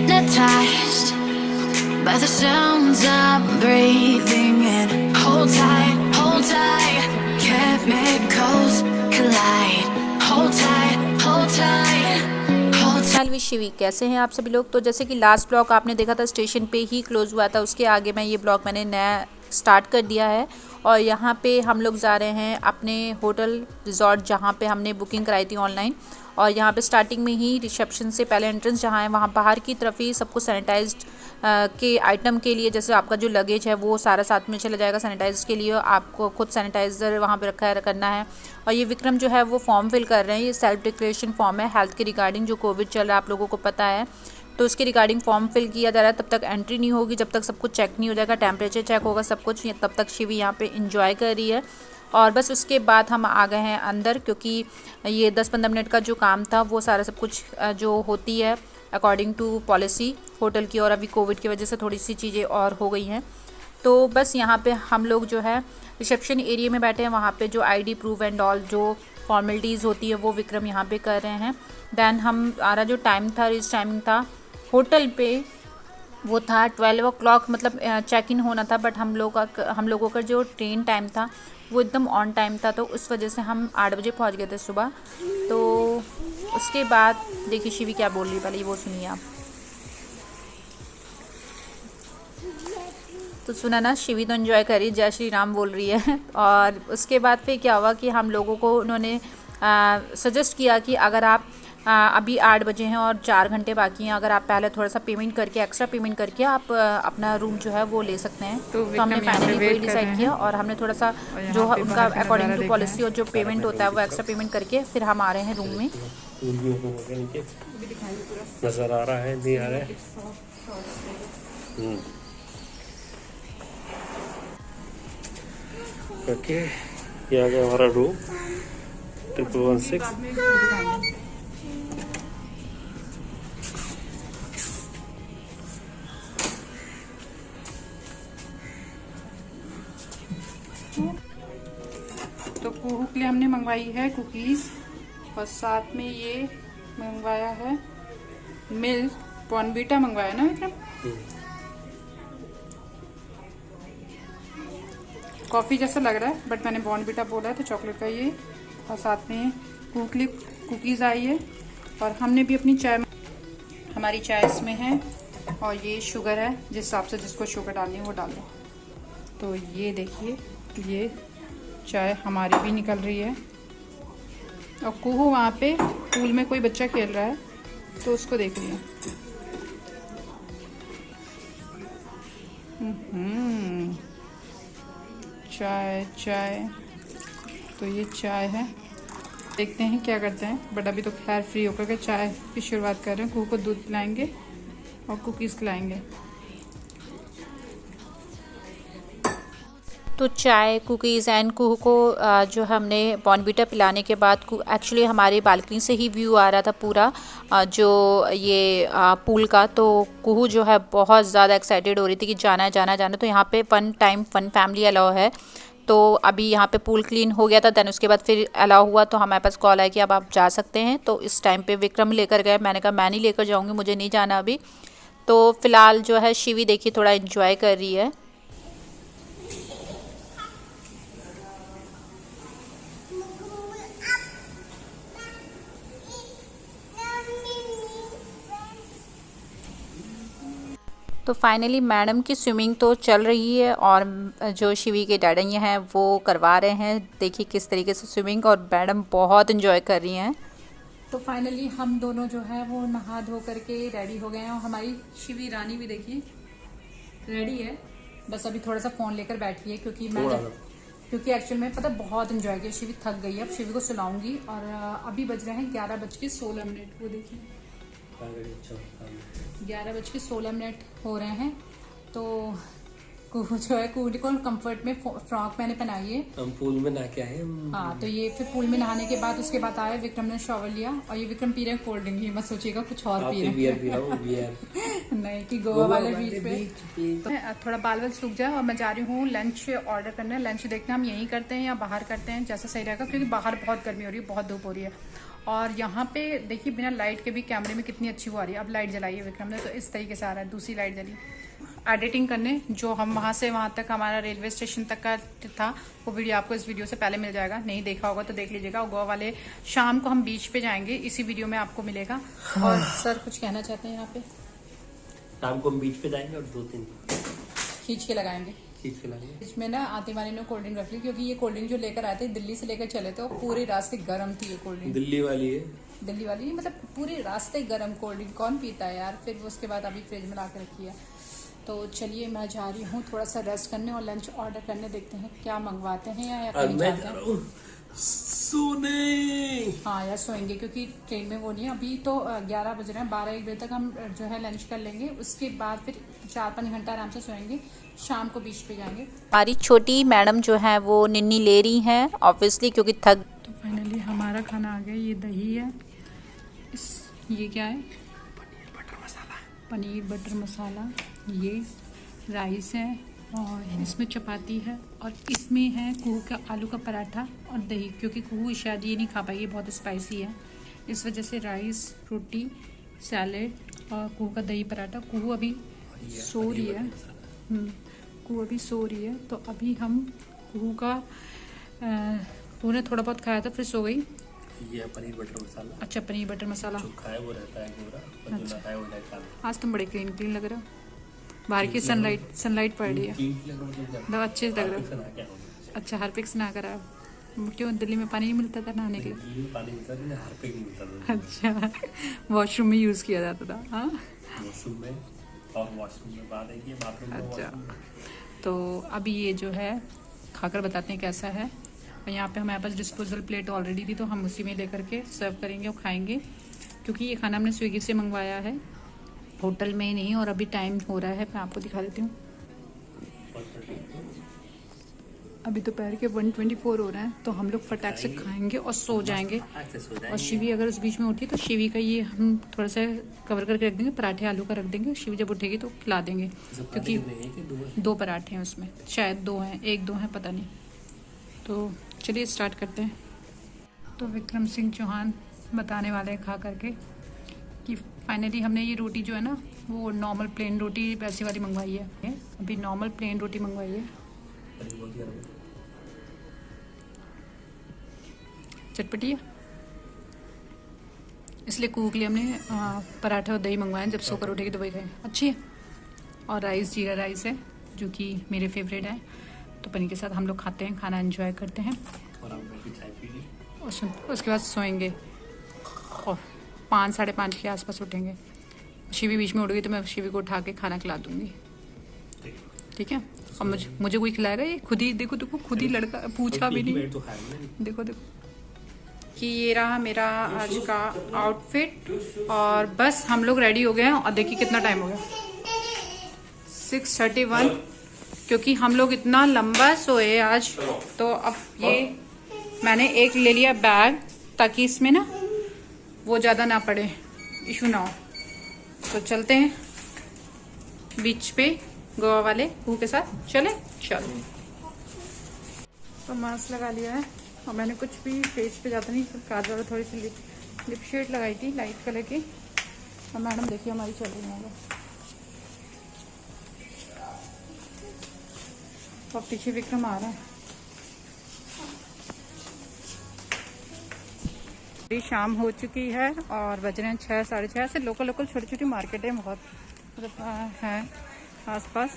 hypnotized by the sounds I'm breathing in. Hold tight, chemicals collide. Hold tight, hold tight, hold tight. Wish Shivi, कैसे हैं आप सभी लोग। तो जैसे कि लास्ट ब्लॉग आपने देखा था स्टेशन पे ही क्लोज़ हुआ था, उसके आगे मैं ये ब्लॉग मैंने नया स्टार्ट कर दिया है। और यहाँ पे हम लोग जा रहे हैं अपने होटल रिजॉर्ट जहाँ पे हमने बुकिंग कराई थी ऑनलाइन। और यहाँ पे स्टार्टिंग में ही रिसेप्शन से पहले एंट्रेंस जहाँ है वहाँ बाहर की तरफ ही सबको सैनिटाइज्ड के आइटम के लिए, जैसे आपका जो लगेज है वो सारा साथ में चला जाएगा सैनिटाइज के लिए, आपको खुद सैनिटाइज़र वहाँ पे रखा है करना है। और ये विक्रम जो है वो फॉर्म फिल कर रहे हैं, ये सेल्फ डिक्लेरेशन फॉर्म है हेल्थ के रिगार्डिंग, जो कोविड चल रहा है आप लोगों को पता है, तो उसके रिगार्डिंग फॉर्म फिल किया जा रहा है। तब तक एंट्री नहीं होगी जब तक सब कुछ चेक नहीं हो जाएगा, टेम्परेचर चेक होगा सब कुछ, तब तक शिवी यहाँ पे इंजॉय कर रही है। और बस उसके बाद हम आ गए हैं अंदर, क्योंकि ये 10-15 मिनट का जो काम था वो सारा सब कुछ जो होती है अकॉर्डिंग टू पॉलिसी होटल की, और अभी कोविड की वजह से थोड़ी सी चीज़ें और हो गई हैं। तो बस यहाँ पे हम लोग जो है रिसेप्शन एरिया में बैठे हैं, वहाँ पे जो आईडी प्रूफ एंड ऑल जो फॉर्मेलिटीज़ होती है वो विक्रम यहाँ पे कर रहे हैं। दैन हमारा जो टाइम था, इस टाइमिंग था होटल पे वो था 12 o'clock, मतलब चेक इन होना था, बट हम लोगों का जो ट्रेन टाइम था वो एकदम ऑन टाइम था, तो उस वजह से हम 8 बजे पहुँच गए थे सुबह। तो उसके बाद देखिए शिवी क्या बोल रही है, पहले वो सुनिए आप। तो सुना ना, शिवी तो एंजॉय करी, जय श्री राम बोल रही है। और उसके बाद फिर क्या हुआ कि हम लोगों को उन्होंने सजेस्ट किया कि अगर आप अभी 8 बजे हैं और 4 घंटे बाकी हैं, अगर आप पहले थोड़ा सा पेमेंट करके, एक्स्ट्रा पेमेंट करके आप अपना रूम जो है वो ले सकते हैं। तो हमने फाइनली वही डिसाइड किया, और हमने थोड़ा सा जो उनका अकॉर्डिंग टू पॉलिसी और जो पेमेंट होता है वो एक्स्ट्रा पेमेंट करके फिर हम आ रहे हैं रूम में। नजर आ रहा है, नहीं आ रहा है। ओके, ये आ गया हमारा रूम 1116। तो कुहू के लिए हमने मंगवाई है कुकीज़, और साथ में ये मंगवाया है मिल्क, बॉर्नवीटा मंगवाया ना विक्रम। कॉफ़ी जैसा लग रहा है बट मैंने बॉर्नवीटा बोला है तो चॉकलेट का ये। और साथ में कुहू के लिए कुकीज़ आई है, और हमने भी अपनी चाय, हमारी चाय इसमें है, और ये शुगर है, जिस हिसाब से जिसको शुगर डालनी है वो डाल लो। तो ये देखिए, ये चाय हमारी भी निकल रही है। और कुहू वहाँ पे पूल में कोई बच्चा खेल रहा है तो उसको देख रही है। चाय तो ये चाय है, देखते हैं क्या करते हैं। बट अभी तो खैर फ्री होकर के चाय की शुरुआत कर रहे हैं। कुहू को दूध पिलाएंगे और कुकीज़ खिलाएंगे। तो चाय, कुकीज़ एंड कुहू को जो हमने बॉर्नवीटा पिलाने के बाद, एक्चुअली हमारे बालकनी से ही व्यू आ रहा था पूरा जो ये पूल का। तो कुहू जो है बहुत ज़्यादा एक्साइटेड हो रही थी कि जाना है। तो यहाँ पे वन फैमिली अलाउ है। तो अभी यहाँ पे पूल क्लीन हो गया था, देन उसके बाद फिर अलाउ हुआ, तो हमारे पास कॉल आया कि अब आप जा सकते हैं। तो इस टाइम पे विक्रम लेकर गए, मैंने कहा मैं नहीं लेकर जाऊँगी, मुझे नहीं जाना अभी। तो फ़िलहाल जो है शिवी देखिए थोड़ा इन्जॉय कर रही है। तो फाइनली मैडम की स्विमिंग तो चल रही है, और जो शिवी के डैडी हैं वो करवा रहे हैं, देखिए किस तरीके से स्विमिंग, और मैडम बहुत इन्जॉय कर रही हैं। तो फाइनली हम दोनों जो है वो नहा धो करके रेडी हो गए हैं, और हमारी शिवी रानी भी देखिए रेडी है। बस अभी थोड़ा सा फ़ोन लेकर बैठी है, क्योंकि एक्चुअल में पता बहुत इन्जॉय किया, शिवी थक गई है। अब शिवी को सुलाऊंगी, और अभी बज रहे हैं 11:16। वो देखिए 11:16 हो रहे हैं। तो कुहू जो है, कुहू को कंफर्ट में फ्रॉक मैंने पहनाई है। हम पूल में नहा के आए। हाँ, तो ये फिर पूल में नहाने के बाद उसके बाद आए, विक्रम ने शॉवर लिया, और ये विक्रम पी रहे हैं कोल्ड ड्रिंक। ये मत सोचिएगा कुछ और पी रहे हैं नहीं कि गोवा वाले बीच पे। तो थोड़ा बाल वाल सूख जाए, और मैं जा रही हूँ लंच ऑर्डर करने। लंच देखते हैं हम यहीं करते हैं या बाहर करते हैं, जैसा सही रहेगा, क्योंकि बाहर बहुत गर्मी हो रही है, बहुत धूप हो रही है। और यहाँ पे देखिए बिना लाइट के भी कैमरे में कितनी अच्छी वो आ रही है। अब लाइट जलाई है विक्रम ने तो इस तरीके से आ रहा है, दूसरी लाइट जली। एडिटिंग करने जो हम वहाँ से वहाँ तक हमारा रेलवे स्टेशन तक का था वो वीडियो आपको इस वीडियो से पहले मिल जाएगा, नहीं देखा होगा तो देख लीजिएगा। गोवा वाले शाम को हम बीच पे जाएंगे, इसी वीडियो में आपको मिलेगा। और सर कुछ कहना चाहते हैं यहाँ पे? शाम को हम बीच पे जाएंगे और 2-3 खींच के लगाएंगे। इसमें ना आती वाली ने कोल्ड ड्रिंक रख ली, क्योंकि ये कोल्ड ड्रिंक जो लेकर आए थे दिल्ली से लेकर चले थे, पूरे रास्ते गर्म थी ये कोल्ड ड्रिंक। दिल्ली वाली है, दिल्ली वाली मतलब पूरे रास्ते गर्म कोल्ड ड्रिंक कौन पीता है यार। फिर उसके बाद अभी फ्रिज में ला के रखी है। तो चलिए मैं जा रही हूँ थोड़ा सा रेस्ट करने और लंच ऑर्डर करने, देखते हैं क्या मंगवाते हैं या कहीं जाते हैं। सोने हाँ यार सोएंगे, क्योंकि ट्रेन में वो नहीं है। अभी तो 11 बज रहे हैं, 12-1 बजे तक हम जो है लंच कर लेंगे, उसके बाद फिर 4-5 घंटा आराम से सोएंगे, शाम को बीच पे जाएंगे। हमारी छोटी मैडम जो है वो निन्नी ले रही हैं ऑब्वियसली, क्योंकि थक। तो फाइनली हमारा खाना आ गया। ये दही है, ये क्या है? पनीर बटर मसाला। ये राइस है और इसमें चपाती है और इसमें है कुहू का आलू का पराठा और दही, क्योंकि कुहू शायद ये नहीं खा पाई, ये बहुत स्पाइसी है, इस वजह से राइस, रोटी, सैलेड और कुहू का दही पराठा। कुहू अभी सो रही है, कुहू अभी सो रही है। तो अभी हम कुहू का कुहू ने थोड़ा बहुत खाया था फिर सो गई। ये पनीर बटर मसाला। अच्छा पनीर बटर मसाला खाए वो रहता है गोरा, और जो ना खाए वो नहीं खाना। आज तुम बड़े क्लीन लग रहे हो, बाहर की सनलाइट पड़ रही है, मतलब अच्छे से लग रहा है। अच्छा हार्पिक्स ना करा, क्यों दिल्ली में पानी नहीं मिलता था नहाने के लिए? पानी मिलता था, हार्पिक नहीं मिलता था। अच्छा वॉशरूम में यूज किया जाता था। हाँ वॉशरूम में और वॉशरूम में बाद है बाथरूम में। अच्छा तो अभी ये जो है खाकर बताते हैं कैसा है। और यहाँ पे हमारे पास डिस्पोजल प्लेट ऑलरेडी थी, तो हम उसी में लेकर के सर्व करेंगे और खाएंगे, क्योंकि ये खाना हमने स्विगी से मंगवाया है, होटल में ही नहीं। और अभी टाइम हो रहा है, मैं आपको दिखा देती हूँ। अभी दोपहर के 1:24 हो रहा है, तो हम लोग फटाक से खाएंगे और सो जाएंगे। और शिवी अगर उस बीच में उठी तो शिवी का ये हम थोड़ा सा कवर करके रख देंगे, पराठे आलू का रख देंगे। शिवी जब उठेगी तो खिला देंगे, क्योंकि 2 पराठे हैं उसमें, शायद 2 हैं, 1-2 हैं पता नहीं। तो चलिए स्टार्ट करते हैं। तो विक्रम सिंह चौहान बताने वाले हैं खा करके कि फाइनली हमने ये रोटी जो है ना वो नॉर्मल प्लेन रोटी वैसी वाली मंगवाई है। अभी नॉर्मल प्लेन रोटी मंगवाई है, चटपटी है, इसलिए कुहू के लिए हमने पराठा और दही मंगवाया। जब सोकर उठेगी तो वही खाएं, अच्छी है। और राइस जीरा राइस है जो कि मेरे फेवरेट है, तो पनीर के साथ हम लोग खाते हैं, खाना एंजॉय करते हैं और उसके बाद सोएंगे और 5-5:30 के आसपास उठेंगे। शिवी बीच में उठ गई तो मैं शिवी को उठा के खाना खिला दूंगी, ठीक है? और मुझे कोई खिलाएगा? ये खुद ही देखो खुद ही लड़का पूछा भी नहीं। देखो कि ये रहा मेरा आज का आउटफिट और बस हम लोग रेडी हो गए हैं। और देखिए कितना टाइम हो गया, 6:31, क्योंकि हम लोग इतना लंबा सोए आज। तो अब ये मैंने एक ले लिया बैग, ताकि इसमें ना वो ज़्यादा ना पड़े, इशू ना हो। तो चलते हैं बीच पे गोवा वाले कुहू के साथ, चलो। तो मास्क लगा लिया है और मैंने कुछ भी फेस पे जाता नहीं, काजल थोड़ी सी लिप शेड लगाई थी लाइट कलर की। और मैडम देखिए हमारी चल रही है, तो पीछे विक्रम आ रहा है। शाम हो चुकी है और बज रहे हैं 6-6:30 से। लोकल छोटी छोटी मार्केटें बहुत मतलब हैं आसपास,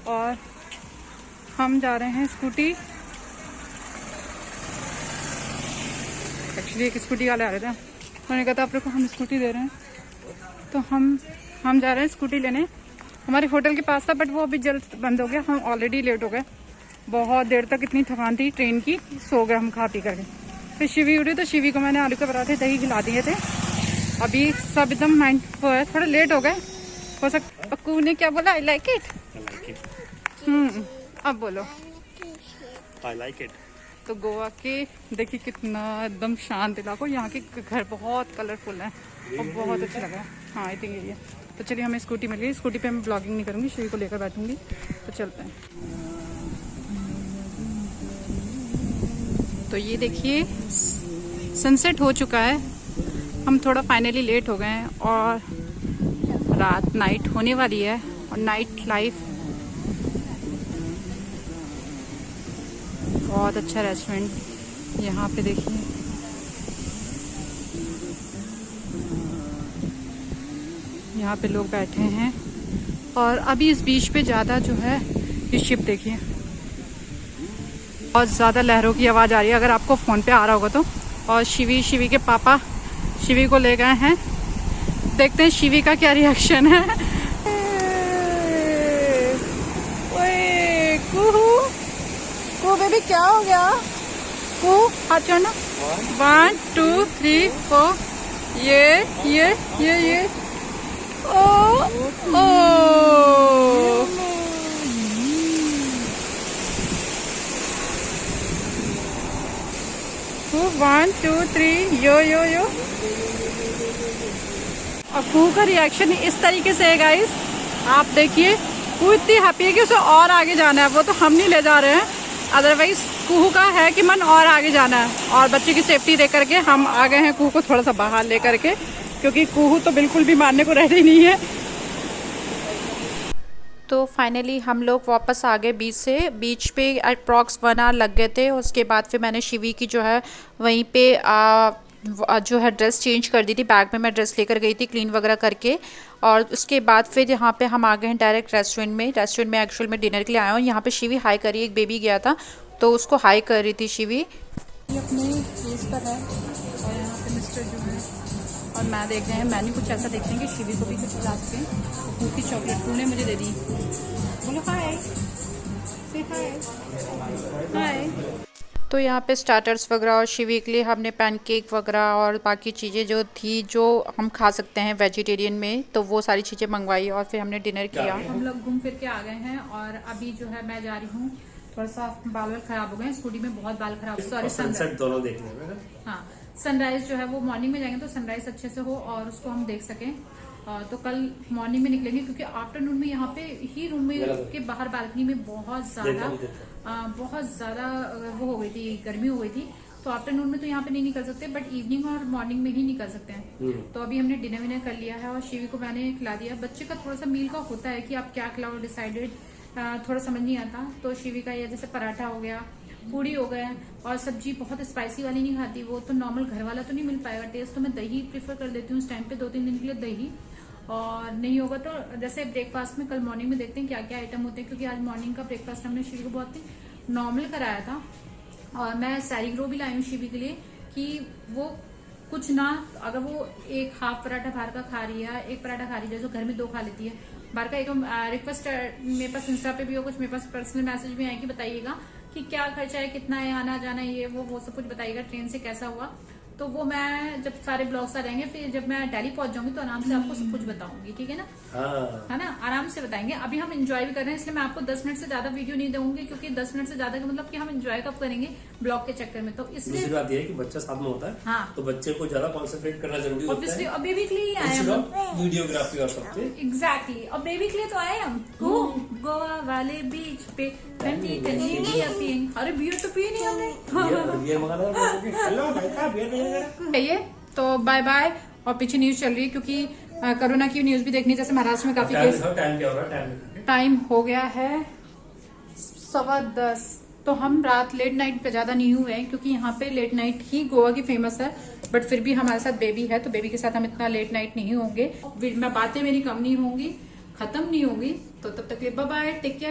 और हम जा रहे हैं स्कूटी। एक्चुअली एक स्कूटी वाले आ रहे थे, उन्होंने कहा था आप लोग को हम स्कूटी दे रहे हैं, तो हम जा रहे हैं स्कूटी लेने। हमारे होटल के पास था, बट वो अभी जल्द बंद हो गया, हम ऑलरेडी लेट हो गए बहुत देर तक। इतनी थकान थी ट्रेन की, सो गए हम खा पी करके। फिर शिवी उठी तो शिवी को मैंने आलू के पराठे दही खिला दिए थे। अभी सब एकदम माइंड वो है, थोड़ा लेट हो गए हो सकता। पक्कू ने क्या बोला? I like it. अब बोलो आई लाइक इट। तो गोवा के देखिए कितना एकदम शांत इलाका, यहाँ के घर बहुत कलरफुल है और बहुत अच्छा लगा। हाँ आई थिंक यही है। तो चलिए हमें स्कूटी मिल गई, स्कूटी पे मैं ब्लॉगिंग नहीं करूँगी, शिवी को लेकर बैठूंगी। तो चलते हैं। तो ये देखिए सनसेट हो चुका है हम थोड़ा फाइनली लेट हो गए हैं और रात नाइट होने वाली है और नाइट लाइफ बहुत अच्छा रेस्टोरेंट यहाँ पे देखिए। यहाँ पे लोग बैठे हैं और अभी इस बीच पे ज़्यादा जो है ये शिप देखिए, बहुत ज़्यादा लहरों की आवाज़ आ रही है अगर आपको फ़ोन पे आ रहा होगा तो। और शिवी के पापा शिवी को ले गए हैं, देखते हैं शिवी का क्या रिएक्शन है। ओए कुहू कुहू बेबी क्या हो गया? कुहू हाथ छोड़ना। 1 2 3 4 ये ओ ओ 1 2 3 यो। और कुहू का रिएक्शन इस तरीके से है गाइस, आप देखिए कुहू इतनी हैप्पी है कि उसे और आगे जाना है, वो तो हम नहीं ले जा रहे हैं, अदरवाइज कुहू का है कि मन और आगे जाना है। और बच्चे की सेफ्टी दे करके हम आ गए हैं कुहू को थोड़ा सा बाहर ले करके, क्योंकि कुहू तो बिल्कुल भी मारने को रेडी नहीं है। तो फाइनली हम लोग वापस आ गए बीच से। बीच पे अप्रॉक्स 1 आवर लग गए थे। उसके बाद फिर मैंने शिवी की जो है वहीं पे जो है ड्रेस चेंज कर दी थी, बैग में मैं ड्रेस लेकर गई थी क्लीन वगैरह करके। और उसके बाद फिर यहाँ पे हम आ गए हैं डायरेक्ट रेस्टोरेंट में एक्चुअल में डिनर के लिए आया हूँ। यहाँ पे शिवी हाई करी, एक बेबी गया था तो उसको हाई कर रही थी शिवी। अपने प्लेस पर है और यहाँ पे मिस्टर जो है और मैं देख रहे हैं मेन्यू कुछ ऐसा देखते हैं कि शिवी को भी कुछ खिला सकें। कुहू की चॉकलेट कुहू ने मुझे दे दी, बोलो हाय से हाय। तो यहाँ पे स्टार्टर्स वगैरह और शिवी के लिए हमने पैनकेक वगैरह और बाकी चीज़ें जो थी जो हम खा सकते हैं वेजिटेरियन में, तो वो सारी चीज़ें मंगवाई और फिर हमने डिनर किया। हम लोग घूम फिर के आ गए हैं और अभी जो है मैं जा रही हूँ, थोड़ा सा बाल खराब हो गए, स्कूटी में बहुत बाल खराब, सॉरी सनसेट दोनों देखने में। हाँ सनराइज जो है वो मॉर्निंग में जाएंगे तो सनराइज अच्छे से हो और उसको हम देख सकें। तो कल मॉर्निंग में निकलेंगे क्योंकि आफ्टरनून में यहाँ पे ही रूम में के बाहर बालकनी में बहुत ज्यादा वो हो गई थी, गर्मी हो गई थी। तो आफ्टरनून में तो यहाँ पे नहीं निकल सकते, बट इवनिंग और मॉर्निंग में ही निकल सकते हैं। तो अभी हमने डिनर विनर कर लिया है और शिवी को मैंने खिला दिया। बच्चे का थोड़ा सा मील का होता है कि आप क्या खिलाओ, डिसाइडेड थोड़ा समझ नहीं आता। तो शिवी का ये जैसे पराठा हो गया, पूरी हो गया, और सब्जी बहुत स्पाइसी वाली नहीं खाती वो, तो नॉर्मल घर वाला तो नहीं मिल पाएगा टेस्ट। तो मैं दही प्रेफर कर देती हूँ इस टाइम पे, 2-3 दिन के लिए दही। और नहीं होगा तो जैसे ब्रेकफास्ट में कल मॉर्निंग में देखते हैं क्या क्या आइटम होते हैं, क्योंकि आज मॉर्निंग का ब्रेकफास्ट हमने शिवी को बहुत नॉर्मल कराया था। और मैं सैरीग्रो भी लाई हूँ शिवी के लिए कि वो कुछ ना, अगर वो एक हाफ पराठा बाहर का खा रही है, एक पराठा खा रही है, जैसे घर में 2 खा लेती है बाहर का। एक रिक्वेस्ट मेरे पास इंस्टा पे भी हो, कुछ मेरे पास पर्सनल मैसेज भी आएगी, बताइएगा कि क्या खर्चा है, कितना है, आना जाना, ये वो सब कुछ बताइएगा, ट्रेन से कैसा हुआ। तो वो मैं जब सारे ब्लॉग्स आ जाएंगे, फिर जब मैं दिल्ली पहुंच जाऊंगी तो आराम से आपको सब कुछ बताऊंगी, ठीक है ना? है ना, आराम से बताएंगे। अभी हम एंजॉय भी कर रहे हैं, इसलिए मैं आपको 10 मिनट से ज्यादा वीडियो नहीं दूंगी, क्योंकि 10 मिनट से ज्यादा का मतलब कि हम एंजॉय कब करेंगे ब्लॉग के चक्कर में। तो इसलिए दूसरी बात ये है कि बच्चा साथ में होता है, हाँ, तो बच्चे को ज्यादा कॉन्सेंट्रेट करना जरूरी होता है। और बेबी के लिए आए हम, वीडियोग्राफी और सब कुछ एग्जैक्टली, और बेबी के लिए तो आए हम गोवा वाले बीच पे ठंडी ठंडी बियर पियेंगे। अरे बियर तो पिए नहीं हमने, ये तो बाय बाय। और पीछे न्यूज चल रही है क्योंकि कोरोना की न्यूज भी देखनी, जैसे महाराष्ट्र में काफी केस। टाइम हो गया है 10:15। तो हम रात लेट नाइट पे ज्यादा नहीं हुए हैं, क्योंकि यहाँ पे लेट नाइट ही गोवा की फेमस है, बट फिर भी हमारे साथ बेबी है तो बेबी के साथ हम इतना लेट नाइट नहीं होंगे। मैं बातें मेरी कम नहीं होंगी, खत्म नहीं होंगी। तो तब तक के लिए बाय बाय, टेक केयर।